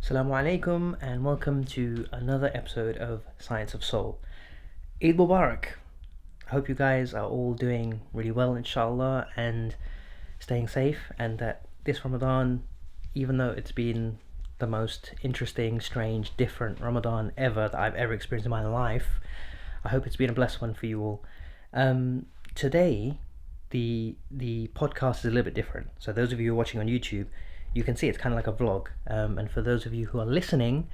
Assalamu alaikum and welcome to another episode of Science of Soul. Eid Mubarak. I hope you guys are all doing really well, inshallah, and staying safe, and that this Ramadan, even though it's been the most interesting, strange, different Ramadan ever that I've ever experienced in my life, I hope it's been a blessed one for you all. Today, the podcast is a little bit different. So those of you who are watching on YouTube, you can see it's kind of like a vlog, and for those of you who are listening,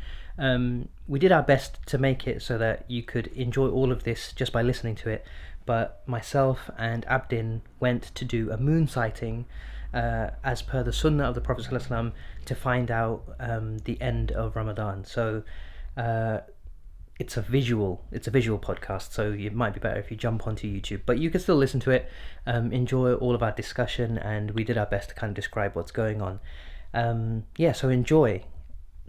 we did our best to make it so that you could enjoy all of this just by listening to it, but myself and Abdin went to do a moon sighting as per the sunnah of the Prophet ﷺ to find out the end of Ramadan. So it's a visual podcast, so it might be better if you jump onto YouTube, but you can still listen to it, enjoy all of our discussion, and we did our best to kind of describe what's going on. So enjoy.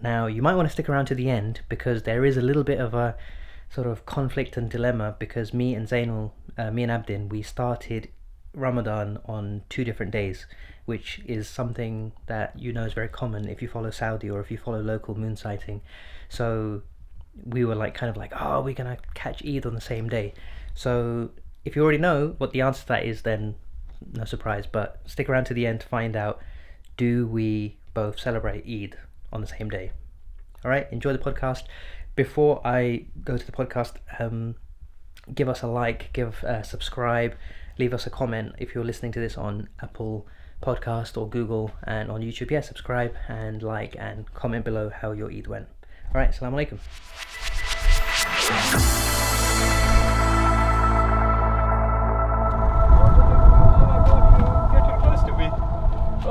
Now you might want to stick around to the end because there is a little bit of a sort of conflict and dilemma, because me and Abdin, we started Ramadan on 2 different days, which is something that is very common if you follow Saudi or if you follow local moon sighting. So we were we're gonna catch Eid on the same day. So if you already know what the answer to that is, then no surprise, but stick around to the end to find out, do we both celebrate Eid on the same day? Alright, enjoy the podcast. Before I go to the podcast, give us a like, subscribe, leave us a comment if you're listening to this on Apple Podcast or Google, and on YouTube, subscribe and like and comment below how your Eid went. Alright, assalamu alaikum.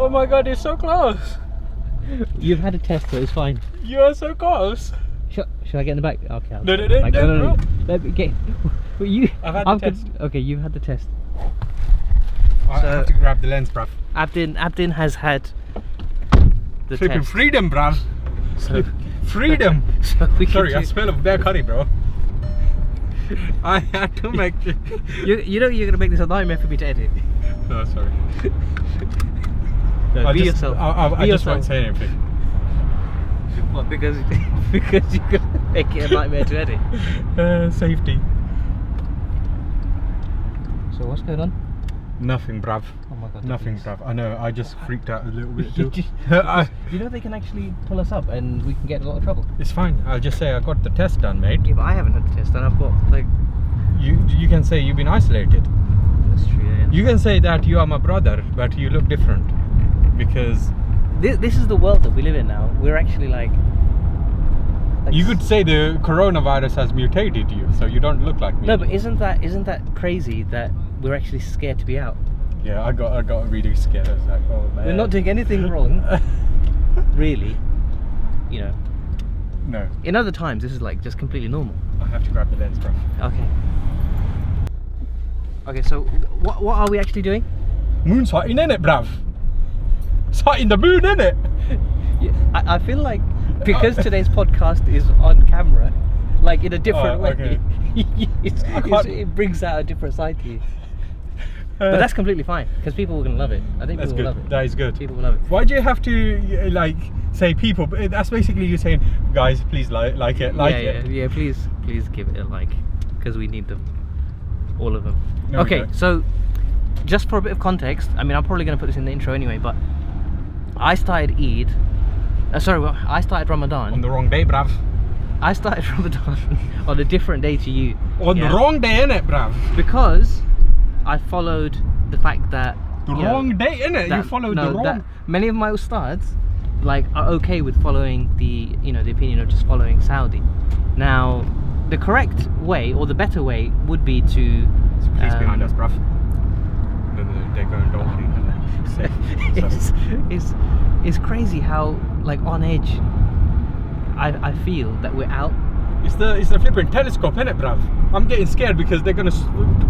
Oh my god, it's so close! You've had a test, so it's fine. You are so close! Should I get in the back? Okay. No. Let me get. I've had the test. Okay, you've had the test. I have to grab the lens, bruv. Abdin has had the Flipping test. freedom, bruv. So, Freedom! Sorry, I smell of bear curry, bro. I had to make it. You know you're going to make this a nightmare for me to edit. No, sorry. No, be yourself. I just won't say anything. What, because you're going to make it a nightmare to edit? Safety. So what's going on? Nothing, bruv. Oh my god. Nothing, bruv. I know, I just freaked out a little bit You too. they can actually pull us up and we can get in a lot of trouble. It's fine. I'll just say I got the test done, mate. Yeah, but I haven't had the test and I've got You can say you've been isolated. That's true, yeah. You can say that you are my brother, but you look different. Because This is the world that we live in now. We're actually you could say the coronavirus has mutated you, so you don't look like me. No, but isn't that crazy that we're actually scared to be out? Yeah, I got really scared. I was like, oh man. We're not doing anything wrong, really. No. In other times, this is just completely normal. I have to grab the lens, bro. Okay, so what are we actually doing? Moon sighting, innit, bruv? Sighting the moon, innit? Yeah, I feel like because today's podcast is on camera, in a different way, okay. it brings out a different side to you. But that's completely fine because people are going to love it. I think that's people will good. love it. That is good. People will love it. Why do you have to say people? That's basically you saying, guys, please like it. Yeah, please give it a like, because we need them, all of them. No, okay, so just for a bit of context, I'm probably going to put this in the intro anyway, but I started I started Ramadan on the wrong day, bruv. I started Ramadan on a different day to you. On the wrong day, innit, bruv? Because I followed the fact that the wrong day, innit? You followed the wrong. That many of my ustads are okay with following the the opinion of just following Saudi. Now, the correct way or the better way would be to. Police behind us, bruv. No, they're going don't it's crazy how on edge I feel that we're out. It's the flipping telescope, innit, bruv? I'm getting scared because they're gonna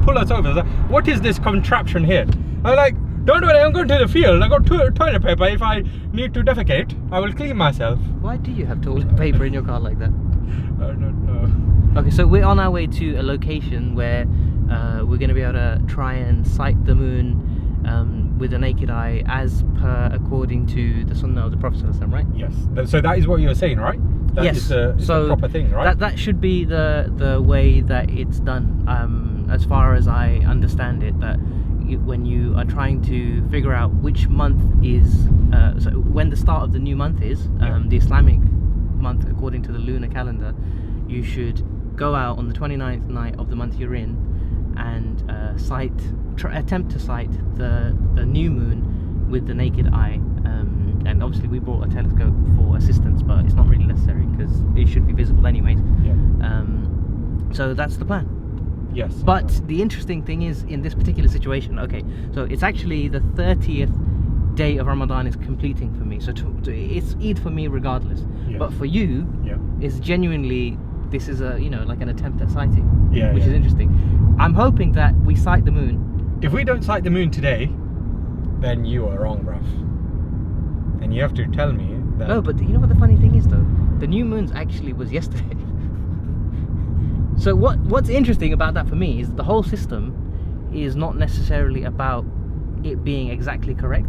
pull us over. Like, what is this contraption here? I'm like, don't worry, I'm going to the field. I got toilet paper. If I need to defecate, I will clean myself. Why do you have toilet paper in your car like that? I don't know. Okay, so we're on our way to a location where we're going to be able to try and sight the moon with the naked eye as per according to the sunnah of the Prophet ﷺ, right? Yes. So that is what you're saying, right? That Yes. is the proper thing, right? That should be the way that it's done. As far as I understand it, that when you are trying to figure out which month is, so when the start of the new month is, the Islamic month according to the lunar calendar, you should go out on the 29th night of the month you're in and attempt to sight the new moon with the naked eye. And obviously we brought a telescope for assistance, but it's not really necessary because it should be visible anyways. Yeah. So that's the plan. Yes. But the interesting thing is, in this particular situation, okay, so it's actually the 30th day of Ramadan is completing for me. So it's Eid for me regardless. Yes. But for you, it's genuinely, this is a, like an attempt at sighting, which is interesting. I'm hoping that we sight the moon. If we don't sight the moon today, then you are wrong, bruv. And you have to tell me that... No, but you know what the funny thing is though? The new moon's actually was yesterday. So what's interesting about that for me is the whole system is not necessarily about it being exactly correct.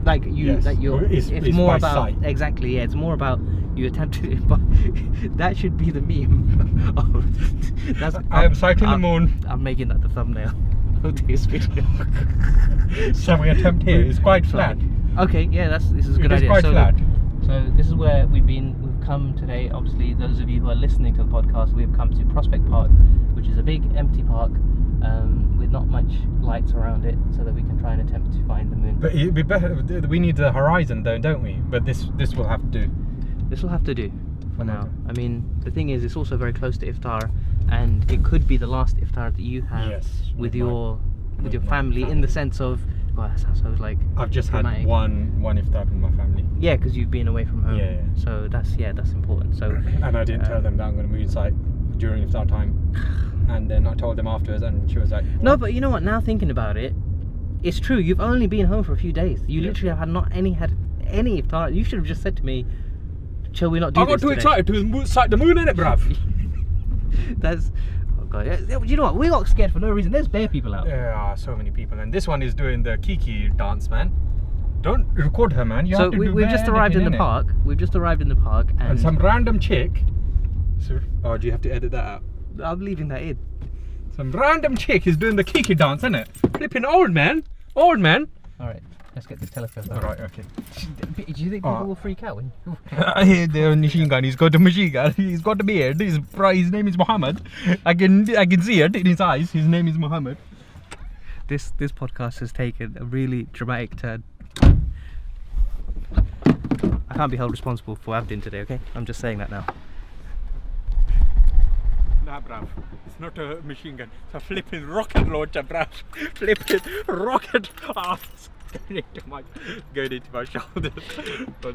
Like it's more about sight. Exactly, yeah. It's more about you attempted it, but that should be the meme. I am sighting the moon. I'm making that the thumbnail of this video. Shall we attempt here? It's quite flat. Okay, yeah, this is a good idea. It's quite flat. So this is where we've come today. Obviously, those of you who are listening to the podcast, we've come to Prospect Park, which is a big empty park with not much lights around it, so that we can try and attempt to find the moon. But it'd be better. We need the horizon, though, don't we? But this will have to do. This will have to do for now. I mean, the thing is, it's also very close to iftar, and it could be the last iftar that you have with your family, in the sense of. Well, that sounds so like I've just dramatic. Had one iftar with my family. Yeah, because you've been away from home. Yeah. So that's important. So. And I didn't tell them that I'm going to moon sight during iftar time, and then I told them afterwards, and she was like, what? No, but you know what? Now thinking about it, it's true. You've only been home for a few days. You literally have not had any iftar. You should have just said to me, "Shall we not do this?" I got too excited to sight the moon, innit, bruv? That's. God. You know what? We got scared for no reason. There's bare people out. There are so many people, and this one is doing the Kiki dance, man. Don't record her, man. We've just arrived in the park. We've just arrived in the park, and some random chick. Do you have to edit that out? I'm leaving that in. Some random chick is doing the Kiki dance, isn't it? Flipping old man. All right. Let's get this telescope out. Alright, okay. Do you think people will freak out when you... The machine gun, he's got a machine gun, he's got a beard, his name is Muhammad. I can see it in his eyes, his name is Muhammad. This podcast has taken a really dramatic turn. I can't be held responsible for Abdin today, okay? I'm just saying that now. Nah, bruv. It's not a machine gun. It's a flipping rocket launcher, bruv. Flipping rocket. Going into my shoulders.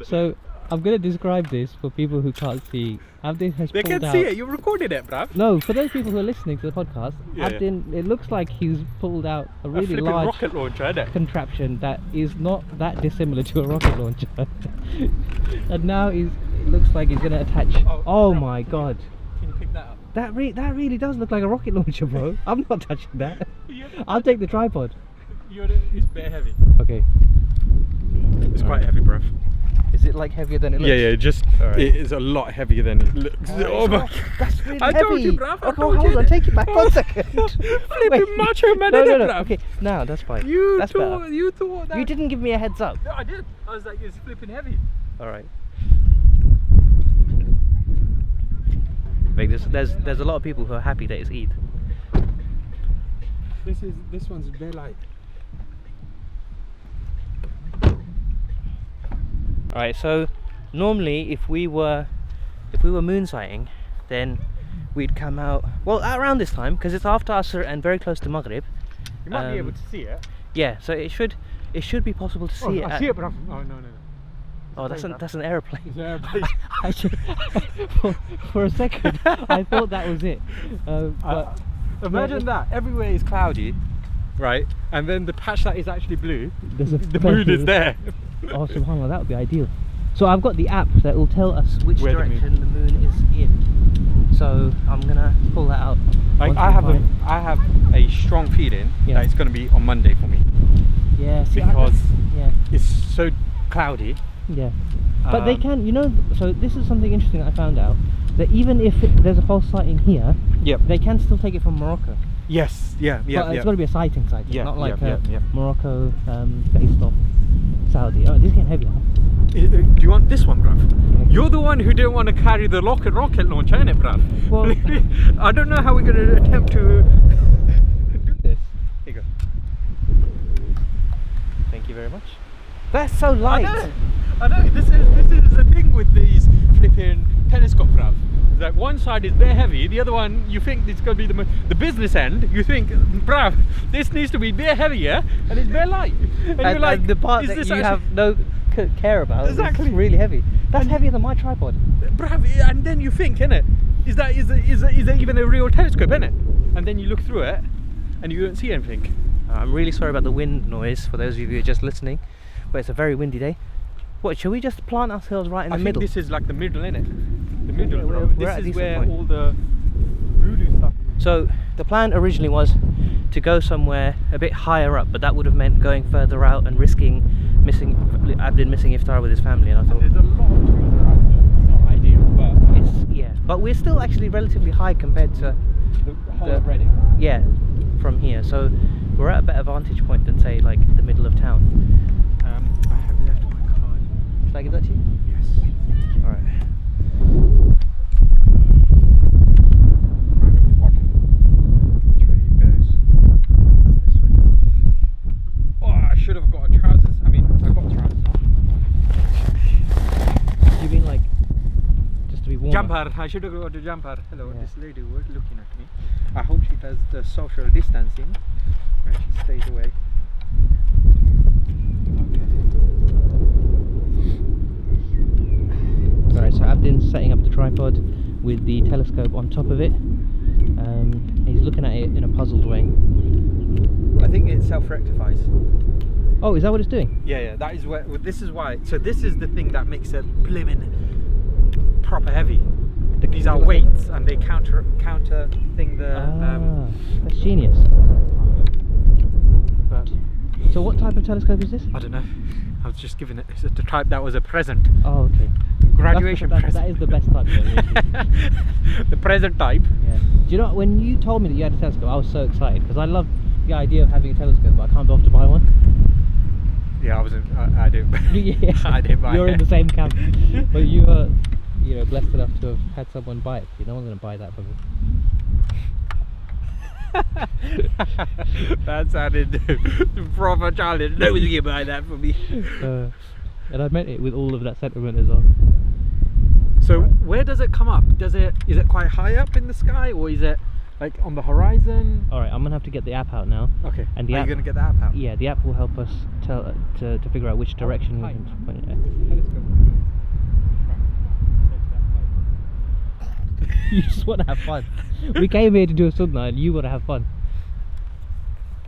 So, I'm going to describe this for people who can't see. Abdin has They pulled can out... see it. You recorded it, bruv. No, for those people who are listening to the podcast, Abdin, it looks like he's pulled out a really large rocket launcher, isn't it? contraption that is not that dissimilar to a rocket launcher. And now it looks like he's going to attach... Oh my god. Can you pick that up? That really does look like a rocket launcher, bro. I'm not touching that. I'll take the tripod. It's bare heavy. Okay. It's quite heavy, bruv. Is it like heavier than it looks? Yeah, it is a lot heavier than it looks. Oh my! That's really I heavy. told you, bruv. Hold on, take it back 1 second. Flipping macho man, no. bruv. Okay, now that's fine. You that's thought better. that. You didn't give me a heads up. No, I did. I was like, it's flipping heavy. All right. Like there's a lot of people who are happy that it's Eid. This one's very light. Alright, so normally if we were moon sighting, then we'd come out around this time, because it's after Asr and very close to Maghrib. You might be able to see it. Yeah, so it should be possible to see it. I see it, but no. Oh, that's an aeroplane. It's an airplane. For a second, I thought that was it. But imagine that everywhere is cloudy, right? And then the patch that is actually blue, the moon moon is there. Oh, subhanAllah, that would be ideal. So I've got the app that will tell us which direction the moon is in. So I'm gonna pull that out. Like I have a strong feeling that it's gonna be on Monday for me. Yeah, see, because yeah. it's so cloudy. Yeah, but they Um, can, you know, so this is something interesting that I found out, that even if there's a false sighting here, Yep. they can still take it from Morocco. Yes. Yeah. Yeah. But it's got to be a sighting, Yeah, not like yeah, yeah. Morocco based off Saudi. Oh, this is getting heavy. Do you want this one, bruv? You're the one who didn't want to carry the rocket launcher, innit, bruv? Well, I don't know how we're going to attempt to do this. Here you go. thank you very much. That's so light. I know. This is the thing with these flipping telescope, bruv. Like one side is bare heavy, the other one you think it's going to be the business end. You think, bruv, this needs to be bare heavier, and it's bare light. And you're like, and the part is that this you actually have no care about Exactly. is really heavy. That's heavier than my tripod. bruv, and then you think, innit, is that even a real telescope, innit? And then you look through it, and you don't see anything. I'm really sorry about the wind noise for those of you who are just listening, but it's a very windy day. What, shall we just plant ourselves right in the middle? I think this is like the middle, innit? The middle, Yeah, bro. we're at a This is decent where point. all the voodoo stuff is. So the plan originally was to go somewhere a bit higher up, but that would have meant going further out and risking Abdin missing iftar with his family. And I thought, There's a lot of trees around, so it's not ideal, but yeah, but we're still actually relatively high compared to the whole of Reading. yeah, from here. So we're at a better vantage point than say like the middle of town. I have left my card. Should I give that to you? Yes. All right. Random spot. Which way it goes? It's this way. Oh, I should have got a trousers. I mean, I got trousers on. You mean like just to be warm? Jumper. I should have got a jumper. Hello, Yeah. this lady was looking at me. I hope she does the social distancing and she stays away. Alright, so Abdin's setting up the tripod with the telescope on top of it. He's looking at it in a puzzled way. I think it self-rectifies. Oh, is that what it's doing? Yeah, that is where. Well, this is why. So this is the thing that makes it blimmin' proper heavy. These are weights, and they counter thing the. That's genius. But So what type of telescope is this? I don't know. I was just giving it. It's the type that was a present. Oh, okay. Graduation present. That is the best type. Though, The present type. yeah. Do you know when you told me that you had a telescope, I was so excited because I love the idea of having a telescope, but I can't bother to buy one. Yeah, I wasn't. I didn't. Yeah. I didn't buy You're it. in the same camp, but you were, blessed enough to have had someone buy it. No one's gonna buy that for me. That sounded proper challenge. Nobody's gonna buy that for me. And I meant it with all of that sentiment as well. So Right. where does it come up? Is it quite high up in the sky, or is it like on the horizon? All right, I'm gonna have to get the app out now. Okay. And the Are app, you gonna get the app out? Yeah, the app will help us tell to figure out which direction we height. can point it at. You just want to have fun. We came here to do a sunnah, and you want to have fun.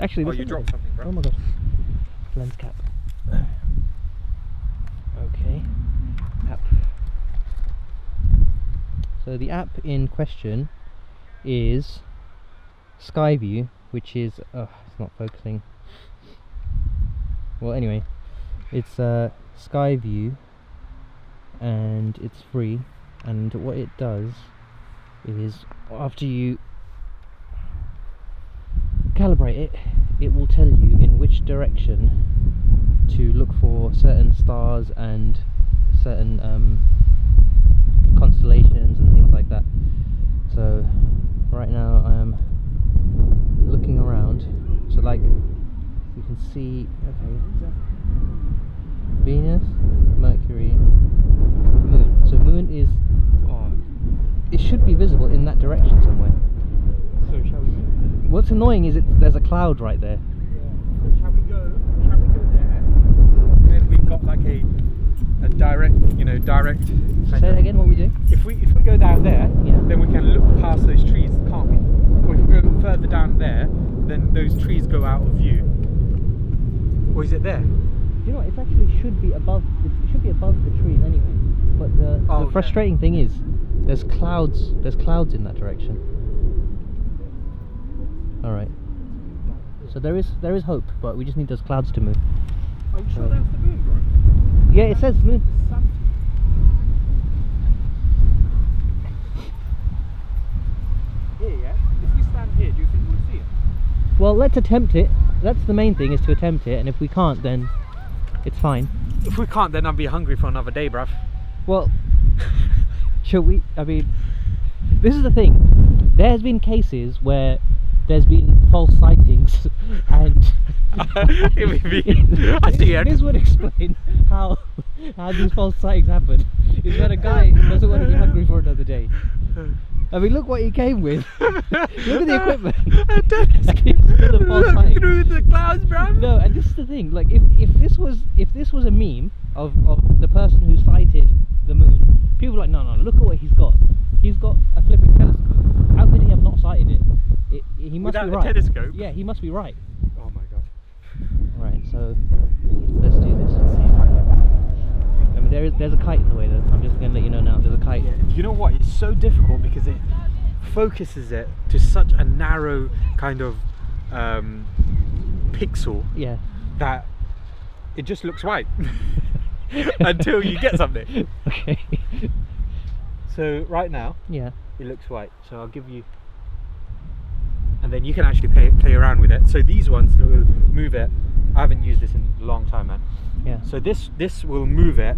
Actually, Oh, this you is- dropped something, bro. Oh my god. Lens cap. Okay. App. So the app in question is Skyview, which is it's not focusing. Well, anyway, it's Skyview, and it's free. And what it does is, after you calibrate it, it will tell you in which direction to look for certain stars and certain constellations and things like that. So right now I am looking around, so like you can see, okay, Venus, Mercury, Moon. So Moon is, it should be visible in that direction somewhere. So shall we move? What's annoying is there's a cloud right there. Yeah. So shall we go there? Then we've got like a direct. Say that again, what we do? If we go down there, Yeah. then we can look past those trees, can't we? Or if we go further down there, then those trees go out of view. Or is it there? You know what, it actually should be above, it should be above the trees anyway. But the frustrating thing is, there's clouds in that direction. Alright. So there is hope, but we just need those clouds to move. Are you sure that's the moon, bro? Yeah, it says moon. Sun. Here, yeah? If we stand here, do you think we'll see it? Well, let's attempt it. That's the main thing, is to attempt it, and if we can't, then it's fine. If we can't, then I'll be hungry for another day, bruv. Well, shall we? I mean, this is the thing. There's been cases where there's been false sightings, and this would explain how these false sightings happen. Is when a guy doesn't want to be hungry for another day. I mean, look what he came with. Look at the equipment. Look through the clouds, bro. No, and this is the thing. Like, if this was a meme of the person who sighted the moon, people are like, no, look at what he's got. He's got a flipping telescope. How could he have not sighted it? He must Without be right. a telescope? Yeah, he must be right. Oh my god. Right, so let's do this. I mean, there's a kite in the way, though. I'm just gonna let you know now. There's a kite. Yeah. You know what? It's so difficult because it focuses it to such a narrow kind of pixel. Yeah. That it just looks white until you get something. Okay. So right now, Yeah. it looks white. So I'll give you, and then you can actually play around with it. So these ones that will move it. I haven't used this in a long time, man. Yeah. So this will move it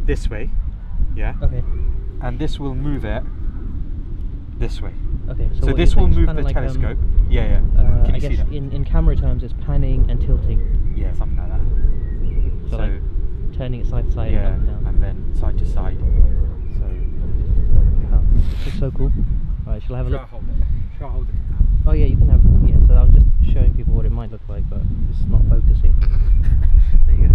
this way, yeah. Okay. And this will move it this way. Okay. So what this you're will saying is move kinda the like, telescope. Yeah. Can I you see guess that? in camera terms, it's panning and tilting. Yeah, something like that. So like turning it side to side. yeah, And up and down. and then side to side. So Oh, it's so cool. Alright, shall I have a look? hold it? Shall I hold it? Oh yeah, you can have. Yeah. So I'm just showing people what it might look like, but it's not focusing. There you go.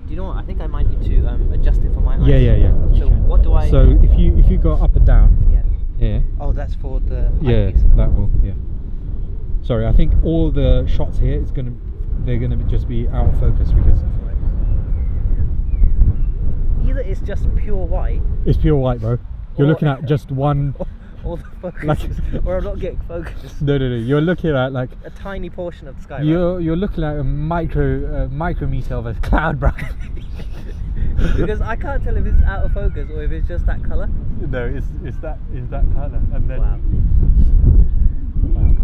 Do you know what? I think I might need to adjust it for my eyes. Yeah. So what do I? So if you go up and down. Yeah. Here. Oh, that's for the Yeah, eyepiece. that will. Yeah. Sorry, I think all the shots here they're gonna just be out of focus because Either it's just pure white, it's pure white, bro. You're Or- looking at just one. or the focus, Like- or I'm not getting focus. No. You're looking at like A tiny portion of the sky. Right? you're looking at a micrometer of a cloud, bro. Because I can't tell if it's out of focus or if it's just that color. No, it's that colour, and then Wow.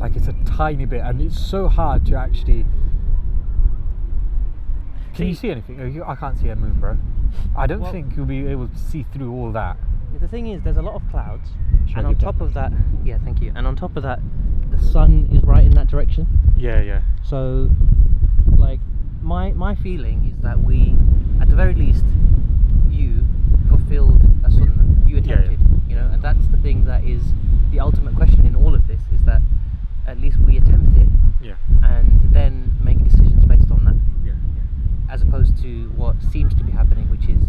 like it's a tiny bit, and it's so hard to actually. Can you see anything? I can't see a moon, bro. I don't Well- think you'll be able to see through all that. The thing is, there's a lot of clouds, Should I and on give top of that, yeah, thank you. And on top of that, the sun is right in that direction. Yeah. So, like, my feeling is that we, at the very least, you fulfilled a sunnah. You attempted, you know, and that's the thing that is the ultimate question in all of this, is that at least we attempt it, Yeah. and then make decisions based on that, Yeah. as opposed to what seems to be happening, which is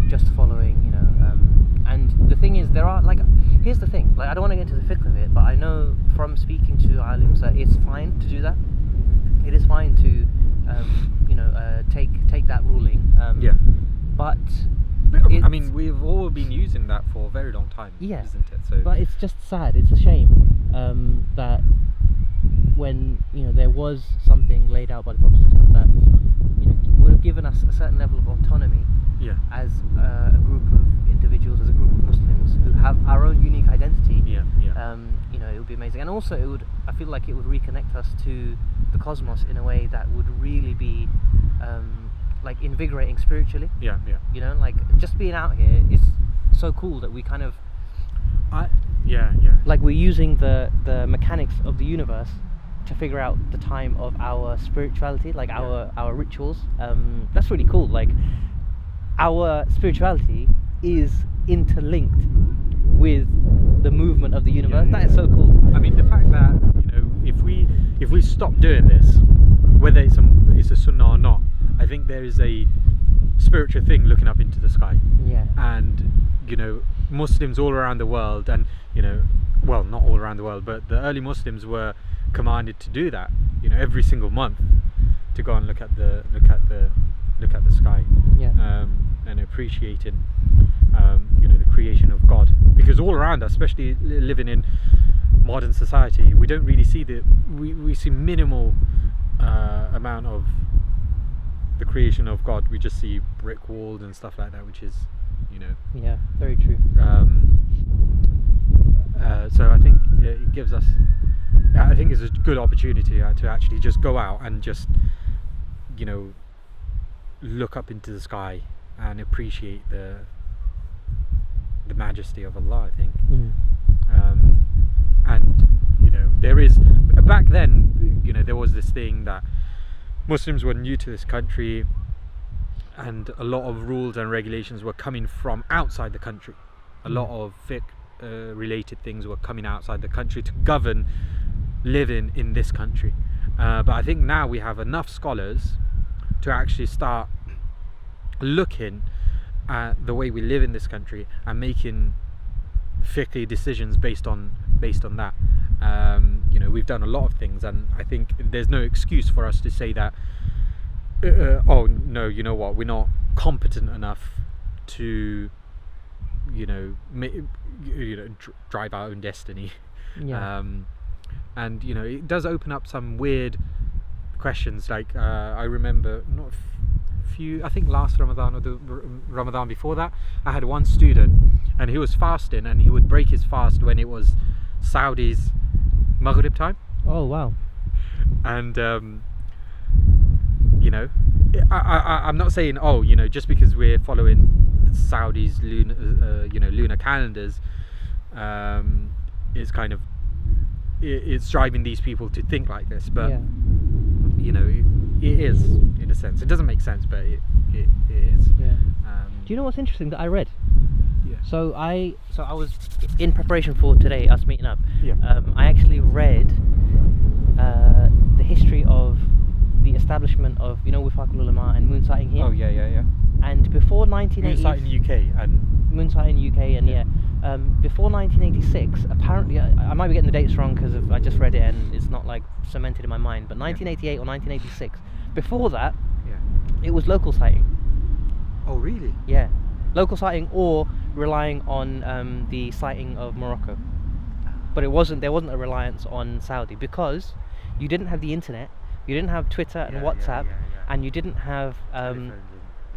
just following, you know. And the thing is, there are, like, here's the thing, like, I don't want to get into the fiqh of it, but I know from speaking to alims that it's fine to do that. It is fine to, you know, take that ruling. Yeah. But I it's- mean, we've all been using that for a very long time, Yeah. isn't it? So. But it's just sad. It's a shame that when, you know, there was something laid out by the Prophet that, you know, would have given us a certain level of autonomy Yeah. as a group of individuals, as a group of Muslims who have our own unique identity. Yeah. You know, it would be amazing, and also I feel like it would reconnect us to the cosmos in a way that would really be like invigorating spiritually. Yeah. You know, like, just being out here is so cool that we kind of Yeah. like, we're using the mechanics of the universe to figure out the time of our spirituality, like our rituals. That's really cool. Like, our spirituality is interlinked with the movement of the universe. That is so cool. I mean, the fact that, you know, if we stop doing this, whether it's a sunnah or not, I think there is a spiritual thing looking up into the sky. Yeah. And, you know, Muslims all around the world, and, you know, well, not all around the world, but the early Muslims were commanded to do that, you know, every single month, to go and look at the sky. Yeah. And appreciating the creation of God. Because all around us, especially living in modern society, we don't really see we see minimal amount of the creation of God. We just see brick walls and stuff like that, which is, Yeah, very true. So I think it gives us, I think it's a good opportunity to actually just go out and just, look up into the sky and appreciate the majesty of Allah, I think. And there is, back then, there was this thing that Muslims were new to this country, and a lot of rules and regulations were coming from outside the country. A lot of fiqh related things were coming outside the country to govern living in this country. But I think now we have enough scholars to actually start looking at the way we live in this country and making fiqh decisions based on that. We've done a lot of things, and I think there's no excuse for us to say that oh no, you know what, we're not competent enough to drive our own destiny. And it does open up some weird questions. Like I remember I think last Ramadan or the Ramadan before that, I had one student and he was fasting, and he would break his fast when it was Saudi's Maghrib time. Oh wow. And I'm not saying just because we're following Saudi's lunar calendars, is kind of it's driving these people to think like this, but it is, in a sense. It doesn't make sense, but it is. Do you know what's interesting that I read? So I was in preparation for today, us meeting up. I actually read the history of the establishment of Wifaqul Ulama and moon sighting here. Oh yeah. And before 1980, moon sighting UK and moon sighting UK, and before 1986, apparently I might be getting the dates wrong because I just read it and it's not like cemented in my mind. But 1988 or 1986, before that, it was local sighting. Oh really? Yeah, local sighting or relying on the sighting of Morocco. But there wasn't a reliance on Saudi because you didn't have the internet, you didn't have Twitter and WhatsApp, and you didn't have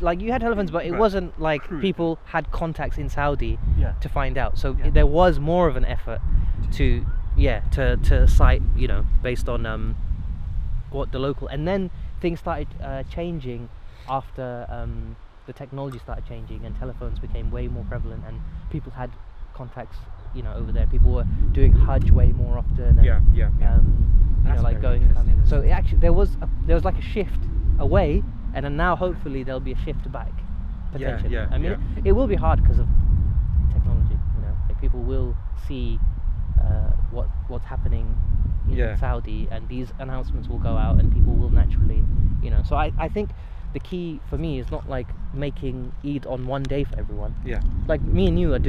like you had telephones, but it wasn't like people had contacts in Saudi to find out. So there was more of an effort to sight, based on what the local, and then things started changing after the technology started changing and telephones became way more prevalent and people had contacts over there. People were doing Hajj way more often, and like going and coming. So it actually there was like a shift away, and then now hopefully there'll be a shift back potentially. I mean, it will be hard because of technology. Like people will see what's happening in Saudi, and these announcements will go out, and people will naturally, So I think the key for me is not like making Eid on one day for everyone. Like me and you are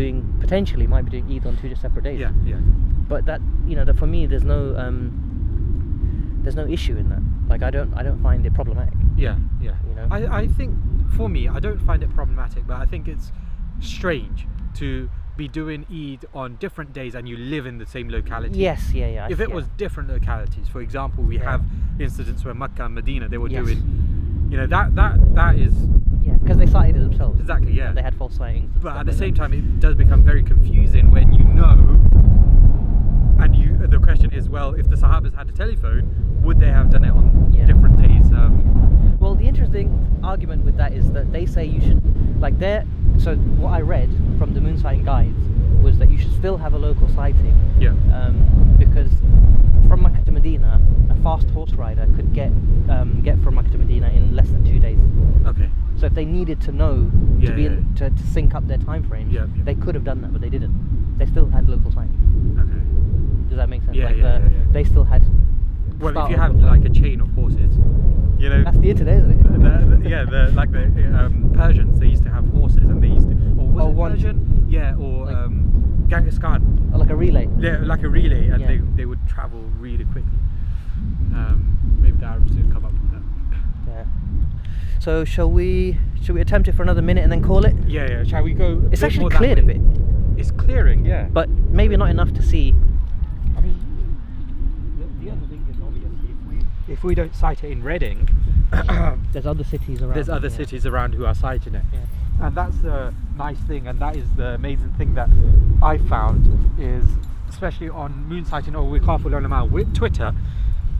potentially might be doing Eid on 2 separate days. But that that for me there's no issue in that. Like I don't find it problematic. I think for me I don't find it problematic, but I think it's strange to be doing Eid on different days and you live in the same locality. If it was different localities, for example, we have incidents where Mecca and Medina, they were doing, that is because they sighted it themselves. Exactly, and they had false sightings. But at the same time, it does become very confusing when and the question is, well, if the Sahabas had a telephone, would they have done it on different days? Well, the interesting argument with that is that they say you should, so what I read from the moon sighting guides was that you should still have a local sighting. Because from Mecca to Medina, a fast horse rider could get from Mecca to Medina in less than 2 days. Okay. So if they needed to know to sync up their time frames, they could have done that, but they didn't. They still had local sighting. Okay. Does that make sense? They still had. Well, if you have like a chain of horses, that's the internet, isn't it? The Persians, they used to have horses, and they used to, or was it Persian? Yeah, or Genghis Khan. Like a relay. Yeah, like a relay, and they would travel really quickly. Maybe the Arabs didn't come up with that. So shall we Should we attempt it for another minute and then call it? Yeah. Shall we go? It's actually cleared a bit, It's clearing, yeah. but maybe not enough to see. I mean, the other thing is obviously if we don't site it in Reading, There's other cities around. there's other cities around who are citing it. Yeah. And that's the nice thing, and that is the amazing thing that I found is, especially on moon sighting or Waqaf al-Ulama with Twitter,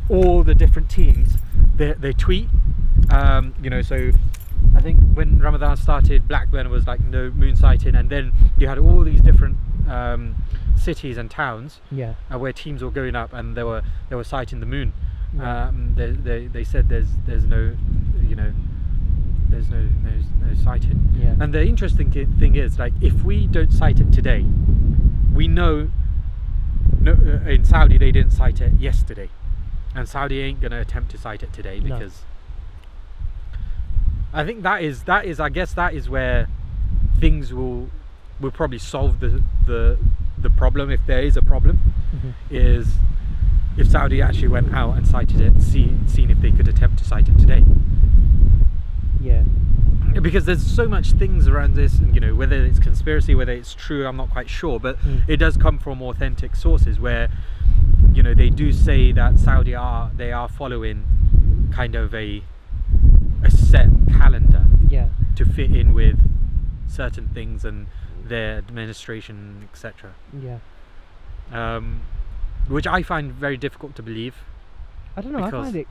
all the different teams, they tweet. So I think when Ramadan started, Blackburn was like no moon sighting, and then you had all these different cities and towns Yeah. where teams were going up and they were sighting the moon. Yeah. They said there's no sighting. Yeah. And the interesting thing is, like, if we don't sight it today, we know in Saudi they didn't sight it yesterday, and Saudi ain't gonna attempt to sight it today because I think that is I guess that is where things will probably solve the problem, if there is a problem. Is if Saudi actually went out and sighted it, seen if they could attempt to sight it today. Yeah. Because there's so much things around this, and whether it's conspiracy, whether it's true, I'm not quite sure, but it does come from authentic sources where they do say that Saudi are following kind of a set calendar to fit in with certain things and their administration, etc. Which I find very difficult to believe. I don't know. I find it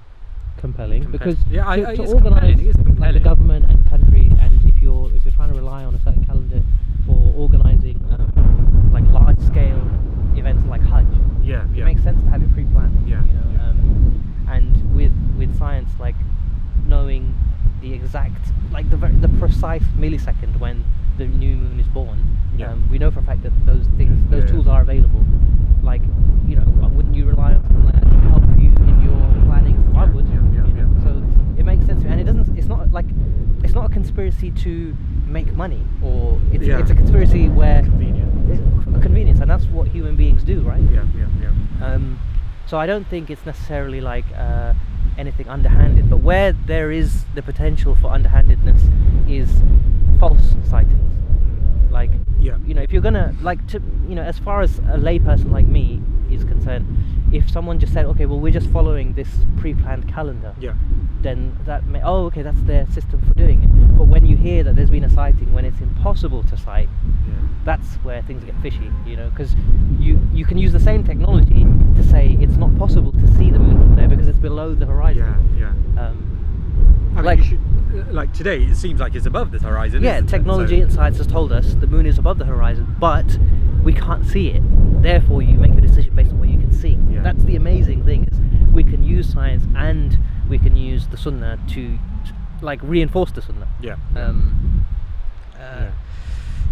compelling because to organise compelling. the government and country, and if you're trying to rely on a certain calendar for organising like large scale events like Hajj, it makes sense to have it pre-planned. And with science, like knowing the exact, like the precise millisecond when the new moon is born, we know for a fact that those tools are available. Like, wouldn't you rely on something like that to help you in your planning? I would. So it makes sense, and it's not a conspiracy to make money, or it's a conspiracy where convenience, and that's what human beings do, right? So I don't think it's necessarily like anything underhanded, but where there is the potential for underhandedness is false sightings. Like, if you're gonna as far as a layperson like me is concerned, if someone just said, okay, well, we're just following this pre-planned calendar, then that's their system for doing it. But when you hear that there's been a sighting when it's impossible to sight, that's where things get fishy, because you can use the same technology to say it's not possible to see the moon from there because it's below the horizon. Like today, it seems like it's above the horizon. Technology and science has told us the moon is above the horizon, but we can't see it. Therefore, you make a decision based on what you can see. That's the amazing thing, is we can use science and we can use the sunnah to reinforce the sunnah.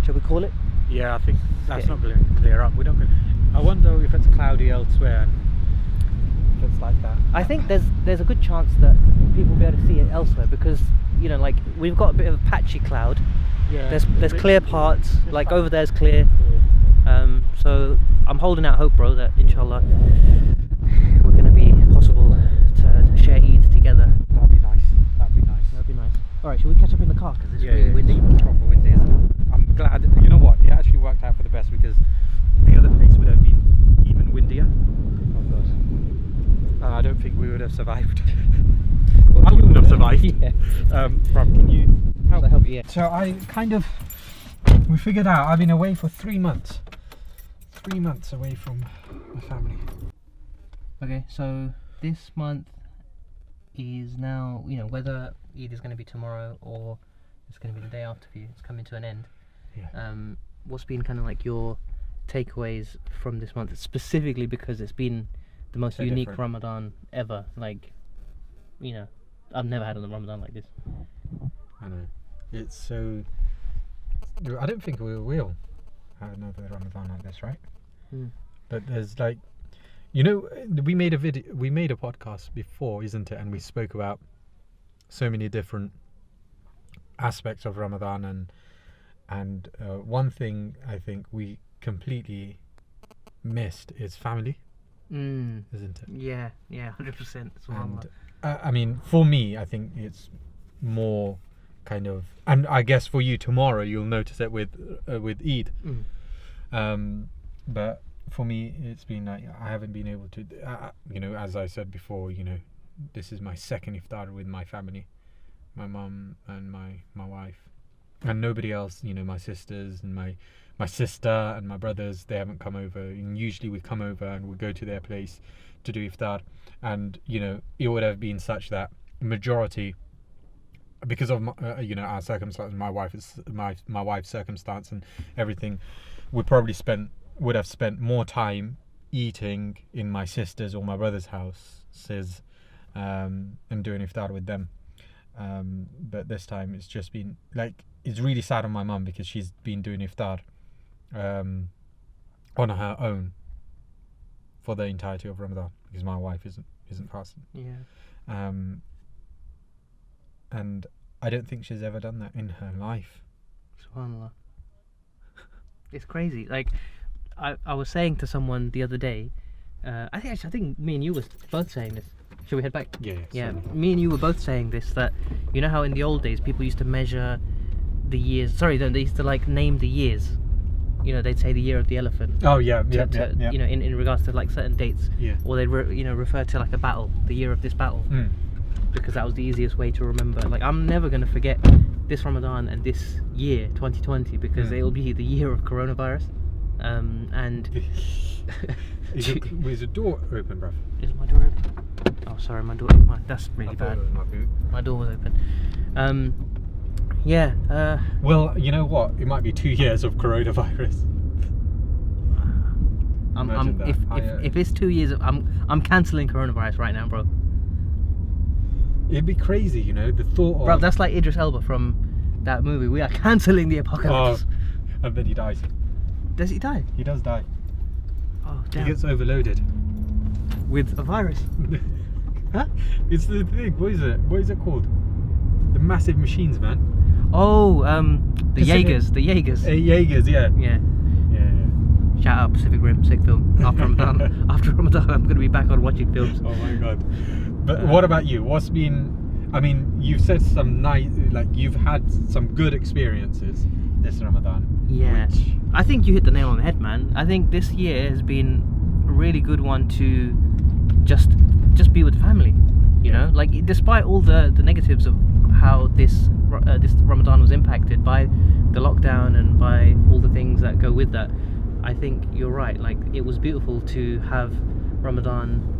Shall we call it? I think that's not going to clear up. I wonder if it's cloudy elsewhere and if it's like that. I think there's a good chance that people will be able to see it elsewhere because we've got a bit of a patchy cloud. There's clear parts, like over there's clear. So I'm holding out hope, bro, that inshallah we're going to be possible to share Eid together. That'd be nice. Alright, shall we catch up in the car because it's really windy? Proper windy, isn't it? I'm glad. You know what? It actually worked out for the best because the other place would have been even windier. Oh god. I don't think we would have survived. I wouldn't have survived. Rob, can you help you? So we figured out I've been away for 3 months. 3 months away from my family. Okay, so this month is now, whether Eid is going to be tomorrow or it's going to be the day after for you, it's coming to an end. What's been kind of like your takeaways from this month, specifically because it's been the most unique different Ramadan ever? I've never had a Ramadan like this. I know. It's so... I don't think we will have another Ramadan like this, right? But there's we made a podcast before, isn't it? And we spoke about so many different aspects of Ramadan, and one thing I think we completely missed is family, isn't it? Yeah, 100%. And I mean, for me, I think it's more kind of, and I guess for you tomorrow you'll notice it with Eid. But for me, it's been like I haven't been able to, as I said before, this is my second iftar with my family, my mum and my wife, and nobody else. My sisters and my sister and my brothers, they haven't come over. And usually we come over and we go to their place to do iftar, and it would have been such that majority, because of our circumstances, my wife's circumstance and everything, we probably would have spent more time eating in my sister's or my brother's houses and doing iftar with them. But this time it's just been like, it's really sad on my mum because she's been doing iftar on her own for the entirety of Ramadan because my wife isn't fasting. And I don't think she's ever done that in her life. SubhanAllah. It's crazy. Like, I was saying to someone the other day, I think me and you were both saying this. Should we head back? Yeah. Me and you were both saying this, that you know how in the old days people used to measure the years. Sorry, they used to like name the years. They'd say the year of the elephant. Oh yeah. In regards to like certain dates. Yeah. Or they'd refer to like a battle, the year of this battle, because that was the easiest way to remember. Like, I'm never gonna forget this Ramadan and this year 2020 because it'll be the year of coronavirus. And is the door open, bruv? Is my door open? Oh, sorry, my door. That's really bad. My door was open. Well, you know what? It might be 2 years of coronavirus. If it's 2 years, I'm cancelling coronavirus right now, bro. It'd be crazy, the thought of... Bro, that's like Idris Elba from that movie. We are cancelling the apocalypse. And then he dies. Does he die? He does die. Oh, damn. He gets overloaded. With a virus? Huh? It's the thing. What is it called? The massive machines, man. Oh, the Jaegers. The Jaegers. Jaegers, yeah. Yeah. Shout out Pacific Rim, sick film. After Ramadan, I'm going to be back on watching films. Oh my god. But what about you? What's been... I mean, you've said some nice... Like, you've had some good experiences this Ramadan. Yeah. I think you hit the nail on the head, man. I think this year has been a really good one to just be with family. Like, despite all the negatives of how this Ramadan was impacted by the lockdown and by all the things that go with that, I think you're right. Like, it was beautiful to have Ramadan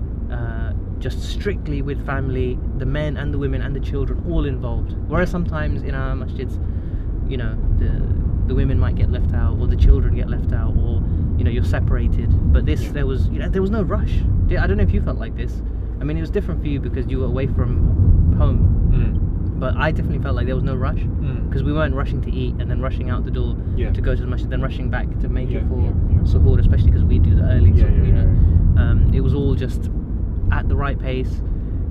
just strictly with family, the men and the women and the children all involved. Whereas sometimes in our masjids, the women might get left out, or the children get left out, or you're separated. But this, there was no rush. I don't know if you felt like this. I mean, it was different for you because you were away from home. But I definitely felt like there was no rush because we weren't rushing to eat and then rushing out the door to go to the masjid, then rushing back to make it for suhoor, especially because we do the early. It was all just at the right pace,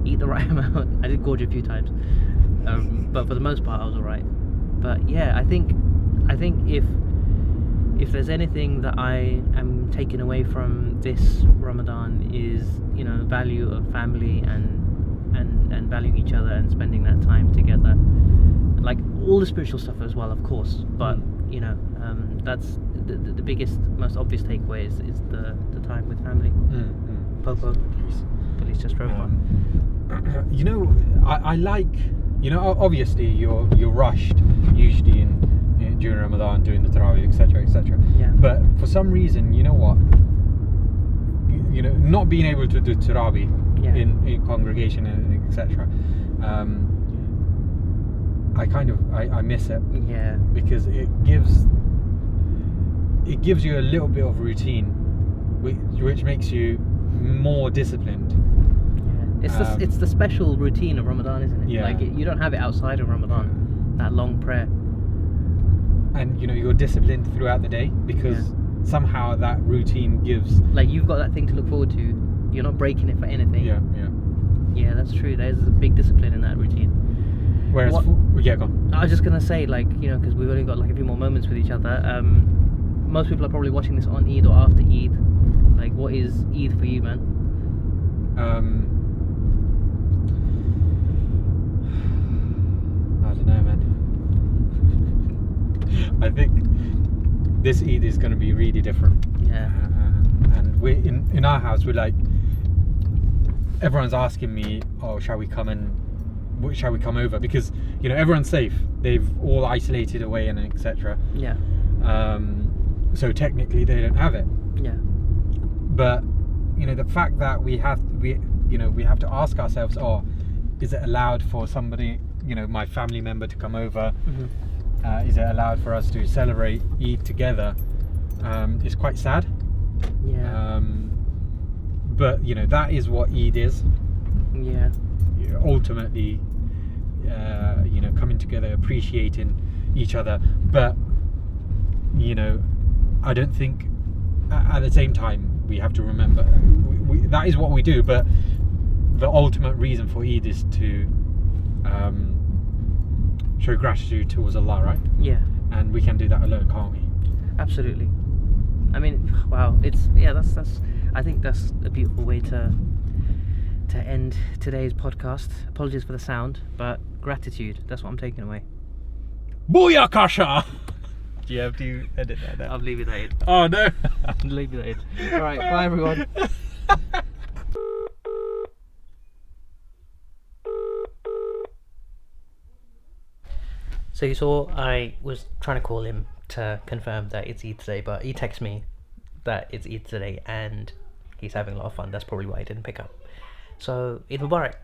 eat the right amount. I did gorge a few times, but for the most part I was alright. But yeah, I think if there's anything that I am taking away from this Ramadan is value of family and valuing each other and spending that time together, like all the spiritual stuff as well, of course, but that's the biggest, most obvious takeaway is the time with family. Popo, police just drove by. I like, obviously you're rushed usually during Ramadan doing the Tarawih, etc. Yeah. But for some reason, you know what? Not being able to do Tarawih in congregation and etc. I miss it. Yeah. Because it gives you a little bit of routine, which makes you more disciplined. Yeah. It's the special routine of Ramadan, isn't it? Yeah. Like you don't have it outside of Ramadan. That long prayer. And you're disciplined throughout the day because somehow that routine gives, like, you've got that thing to look forward to. You're not breaking it for anything. Yeah, that's true. There's a big discipline in that routine. Whereas go on. I was just gonna say, like, because we've only got like a few more moments with each other. Most people are probably watching this on Eid or after Eid. Like, what is Eid for you, man? I don't know, man. I think this Eid is going to be really different. Yeah. And we in our house, we're like, everyone's asking me, oh, shall we come over? Because, you know, everyone's safe. They've all isolated away and etc. Yeah. So technically they don't have it. Yeah. But, you know, the fact that we have to ask ourselves, oh, is it allowed for somebody, you know, my family member to come over? Mm-hmm. Is it allowed for us to celebrate Eid together? It's quite sad. Yeah. But, you know, that is what Eid is. Yeah. Ultimately, you know, coming together, appreciating each other. But, you know, I don't think at the same time we have to remember that is what we do, but the ultimate reason for Eid is to show gratitude towards Allah, right? Yeah. And we can do that alone, can't we? Absolutely. I mean, wow. That's I think that's a beautiful way to end today's podcast. Apologies for the sound, but gratitude. That's what I'm taking away. Booyakasha! Do you have to edit that out? I'll leave it in. Oh no! I'll leave it in. All right. Bye, everyone. So you saw I was trying to call him to confirm that it's Eid today, but he texted me that it's Eid today and he's having a lot of fun. That's probably why he didn't pick up. So Eid Mubarak.